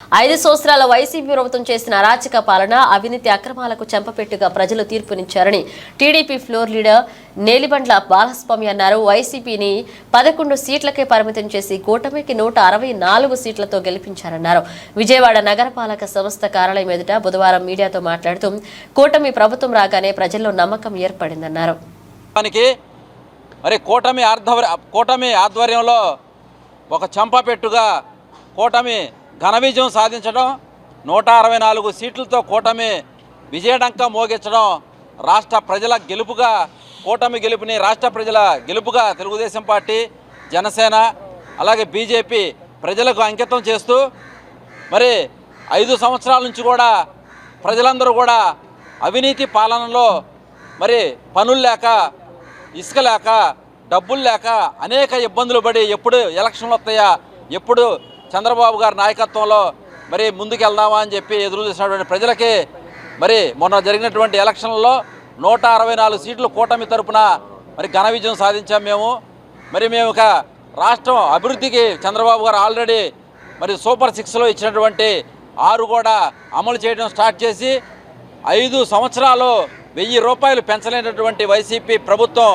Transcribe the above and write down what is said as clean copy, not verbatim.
5 సంవత్సరాల వైసీపీ ప్రభుత్వం చేసిన అరాచక పాలన, అవినీతి అక్రమాలకు చెంపపెట్టుగా ప్రజలు తీర్పునిచ్చారని టీడీపీ ఫ్లోర్ లీడర్ నేలిబండ్ల బాలస్వామి అన్నారు. వైసీపీని 11 సీట్లకే పరిమితం చేసి కూటమికి 164 సీట్లతో గెలిపించారన్నారు. విజయవాడ నగరపాలక సంస్థ కార్యాలయం ఎదుట బుధవారం మీడియాతో మాట్లాడుతూ కూటమి ప్రభుత్వం రాగానే ప్రజల్లో నమ్మకం ఏర్పడిందన్నారు. కూటమి ఆధ్వర్యంలో ఒక చెంపపెట్టుగా కూటమి ఘన విజయం సాధించడం, 164 సీట్లతో కూటమి విజయడంకా మోగించడం రాష్ట్ర ప్రజల గెలుపుగా, కూటమి గెలుపుని రాష్ట్ర ప్రజల గెలుపుగా తెలుగుదేశం పార్టీ, జనసేన అలాగే బీజేపీ ప్రజలకు అంకితం చేస్తూ, మరి 5 సంవత్సరాల నుంచి కూడా ప్రజలందరూ కూడా అవినీతి పాలనలో మరి పనులు లేక, ఇసుక లేక, డబ్బులు లేక అనేక ఇబ్బందులు పడి ఎప్పుడు ఎలక్షన్లు వస్తాయా, ఎప్పుడు చంద్రబాబు గారి నాయకత్వంలో మరి ముందుకు వెళ్దామా అని చెప్పి ఎదురు చూసినటువంటి ప్రజలకి మరి మొన్న జరిగినటువంటి ఎలక్షన్లలో 164 సీట్లు కూటమి తరపున మరి ఘన విజయం సాధించాం. మేము ఇక రాష్ట్రం అభివృద్ధికి చంద్రబాబు గారు ఆల్రెడీ మరి సూపర్ 6లో ఇచ్చినటువంటి 6 కూడా అమలు చేయడం స్టార్ట్ చేసి 5 సంవత్సరాలు 1000 రూపాయలు పెంచలేనటువంటి వైసీపీ ప్రభుత్వం